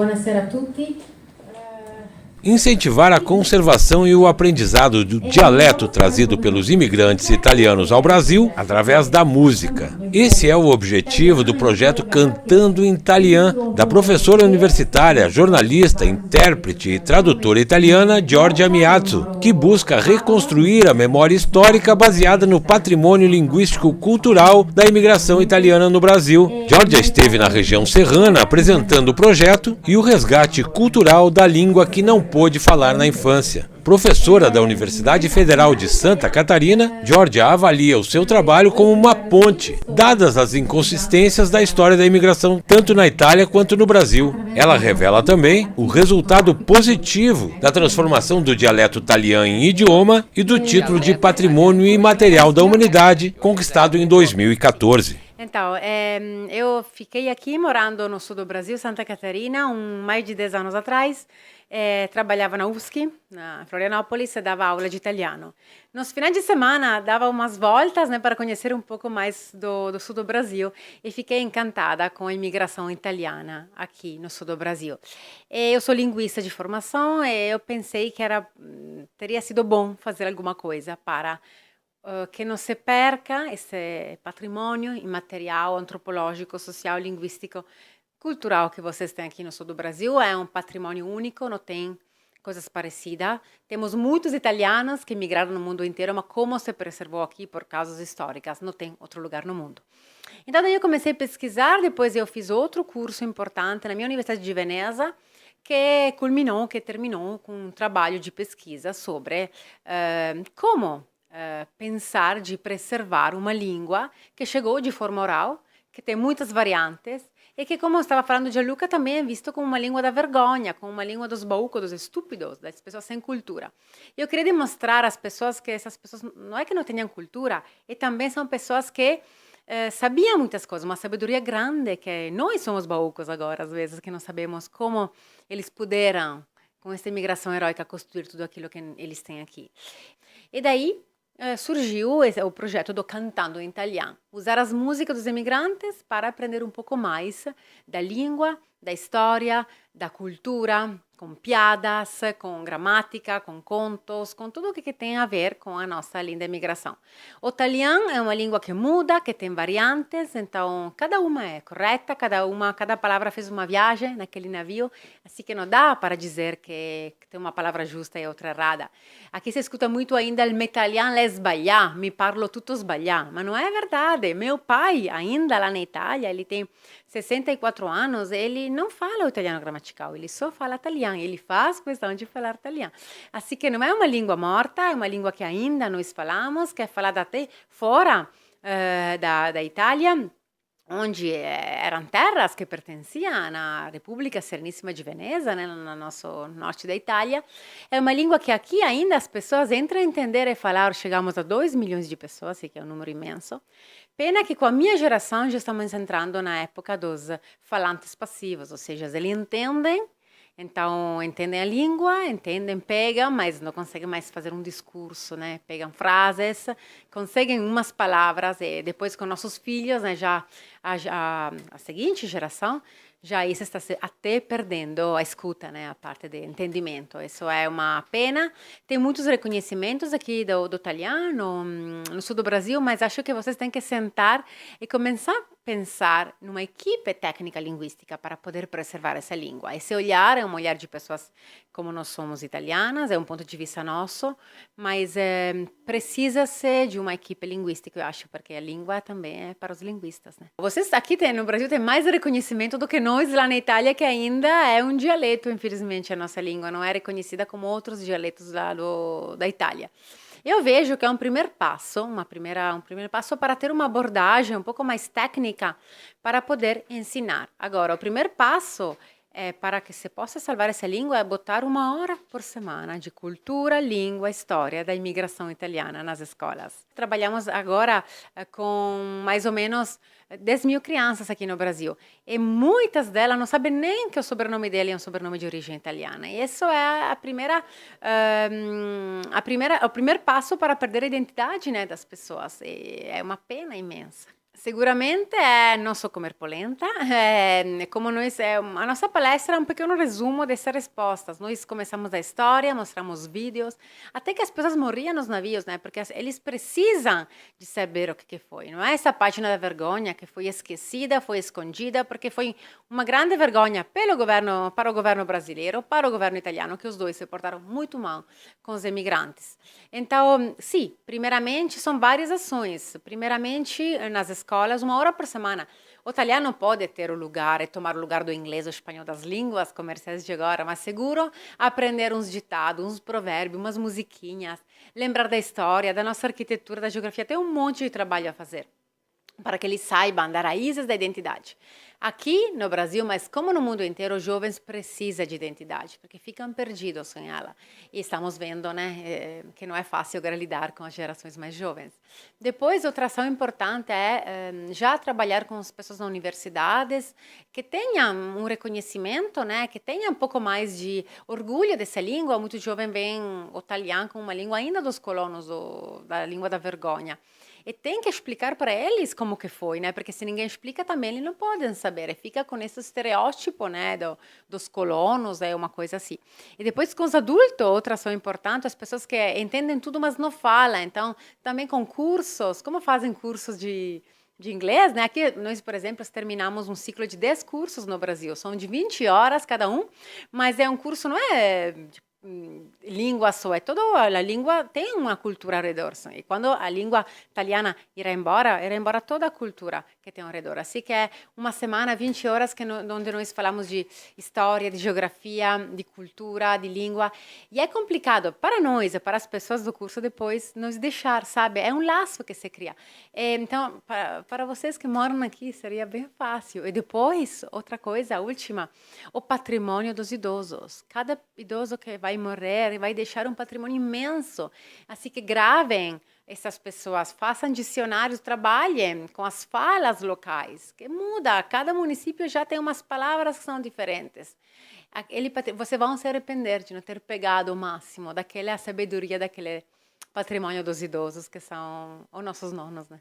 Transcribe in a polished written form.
Buonasera a tutti. Incentivar a conservação e o aprendizado do dialeto trazido pelos imigrantes italianos ao Brasil através da música. Esse é o objetivo do projeto Cantando em Italiano, da professora universitária, jornalista, intérprete e tradutora italiana Giorgia Miazzo, que busca reconstruir a memória histórica baseada no patrimônio linguístico-cultural da imigração italiana no Brasil. Giorgia esteve na região serrana apresentando o projeto e o resgate cultural da língua que não pôde falar na infância. Professora da Universidade Federal de Santa Catarina, Giorgia avalia o seu trabalho como uma ponte, dadas as inconsistências da história da imigração tanto na Itália quanto no Brasil. Ela revela também o resultado positivo da transformação do dialeto italiano em idioma e do título de Patrimônio Imaterial da Humanidade, conquistado em 2014. Então, eu fiquei aqui morando no sul do Brasil, Santa Catarina, mais de 10 anos atrás. Trabalhava na UFSC, na Florianópolis, e dava aula de italiano. Nos finais de semana, dava umas voltas, né, para conhecer um pouco mais do sul do Brasil e fiquei encantada com a imigração italiana aqui no sul do Brasil. Eu sou linguista de formação e eu pensei que teria sido bom fazer alguma coisa para que não se perca esse patrimônio imaterial, antropológico, social, linguístico, cultural que vocês têm aqui no sul do Brasil. É um patrimônio único, não tem coisas parecidas. Temos muitos italianos que migraram no mundo inteiro, mas como se preservou aqui por causas históricas, não tem outro lugar no mundo. Então daí eu comecei a pesquisar, depois eu fiz outro curso importante na minha Universidade de Veneza, que terminou com um trabalho de pesquisa sobre como pensar de preservar uma língua que chegou de forma oral, que tem muitas variantes, e que, como eu estava falando de Luca, também é visto como uma língua da vergonha, como uma língua dos baúcos, dos estúpidos, das pessoas sem cultura. Eu queria demonstrar às pessoas que essas pessoas não é que não tenham cultura, e também são pessoas que sabiam muitas coisas, uma sabedoria grande, que nós somos baúcos agora, às vezes, que não sabemos como eles puderam, com essa imigração heróica, construir tudo aquilo que eles têm aqui. E daí surgiu o projeto do Cantando em Italiano, usar as músicas dos imigrantes para aprender um pouco mais da língua, da história, da cultura, com piadas, com gramática, com contos, com tudo o que tem a ver com a nossa linda imigração. O italiano é uma língua que muda, que tem variantes, então cada uma é correta, cada palavra fez uma viagem naquele navio, assim que não dá para dizer que tem uma palavra justa e outra errada. Aqui se escuta muito ainda il italiano é sbagliar, me parlo tutto sbagliar, mas não é verdade. Meu pai, ainda lá na Itália, ele tem 64 anos, ele não fala o italiano gramatical, ele só fala italiano, ele faz questão de falar italiano. Assim que não é uma língua morta, é uma língua que ainda nós falamos, que é falada até fora da Itália, onde eram terras que pertenciam à República Serenissima de Veneza, né, no nosso norte da Itália. É uma língua que aqui ainda as pessoas entram a entender e falar. Chegamos a 2 milhões de pessoas, que é um número imenso. Pena que com a minha geração já estamos entrando na época dos falantes passivos, ou seja, eles entendem, então entendem a língua, pegam, mas não conseguem mais fazer um discurso, né? Pegam frases, conseguem umas palavras e depois com nossos filhos, né, já a seguinte geração, já isso está até perdendo a escuta, né, a parte de entendimento. Isso é uma pena. Tem muitos reconhecimentos aqui do italiano no sul do Brasil, mas acho que vocês têm que sentar e começar a pensar numa equipe técnica linguística para poder preservar essa língua. Esse olhar é um olhar de pessoas como nós somos italianas, é um ponto de vista nosso, mas precisa-se de uma equipe linguística, eu acho, porque a língua também é para os linguistas, né? Vocês aqui no Brasil têm mais reconhecimento do que nós lá na Itália, que ainda é um dialeto, infelizmente, a nossa língua não é reconhecida como outros dialetos lá da Itália. Eu vejo que é um primeiro passo para ter uma abordagem um pouco mais técnica para poder ensinar. Agora, o primeiro passo para que se possa salvar essa língua é botar 1 hora por semana de cultura, língua, história da imigração italiana nas escolas. Trabalhamos agora com mais ou menos 10 mil crianças aqui no Brasil e muitas delas não sabem nem que o sobrenome dele é um sobrenome de origem italiana. E isso é o primeiro passo para perder a identidade, né, das pessoas. E é uma pena imensa. Sicuramente non so comer polenta, como a nossa palestra é um pequeno resumo dessas respostas. Nós começamos da história, mostramos vídeos, até que as pessoas morriam nos navios, né? Porque eles precisam de saber o que foi. Não é essa página da vergonha que foi esquecida, foi escondida, porque foi uma grande vergonha para o governo brasileiro, para o governo italiano, que os dois se portaram muito mal com os imigrantes. Então, sim, primeiramente são várias ações. Primeiramente, nas escolas, 1 hora por semana. O italiano pode ter o lugar e tomar o lugar do inglês ou espanhol das línguas comerciais de agora, mas seguro aprender uns ditados, uns provérbios, umas musiquinhas, lembrar da história, da nossa arquitetura, da geografia. Tem um monte de trabalho a fazer para que eles saibam das raízes da identidade. Aqui no Brasil, mas como no mundo inteiro, os jovens precisam de identidade, porque ficam perdidos sem ela. E estamos vendo, né, que não é fácil agora lidar com as gerações mais jovens. Depois, outra ação importante é já trabalhar com as pessoas nas universidades, que tenham um reconhecimento, né, que tenham um pouco mais de orgulho dessa língua. Muitos jovens veem o italiano como uma língua ainda dos colonos, da língua da vergonha. E tem que explicar para eles como que foi, né? Porque se ninguém explica também, eles não podem saber. E fica com esse estereótipo, né? Dos colonos, é uma coisa assim. E depois com os adultos, outra ação importante, as pessoas que entendem tudo, mas não falam. Então, também com cursos, como fazem cursos de inglês, né? Aqui nós, por exemplo, terminamos um ciclo de 10 cursos no Brasil. São de 20 horas cada um, mas é um curso, não é língua só, é toda a língua tem uma cultura ao redor. E quando a língua italiana irá embora toda a cultura que tem ao redor. Assim que é uma semana, 20 horas, onde nós falamos de história, de geografia, de cultura, de língua. E é complicado para nós e para as pessoas do curso depois nos deixar, sabe? É um laço que se cria. Então, para vocês que moram aqui, seria bem fácil. E depois, outra coisa, a última, o patrimônio dos idosos. Cada idoso que vai morrer vai deixar um patrimônio imenso. Assim que gravem essas pessoas, façam dicionários, trabalhem com as falas locais, que muda. Cada município já tem umas palavras que são diferentes. Você vai se arrepender de não ter pegado o máximo daquela sabedoria, daquele patrimônio dos idosos, que são os nossos nonos, né?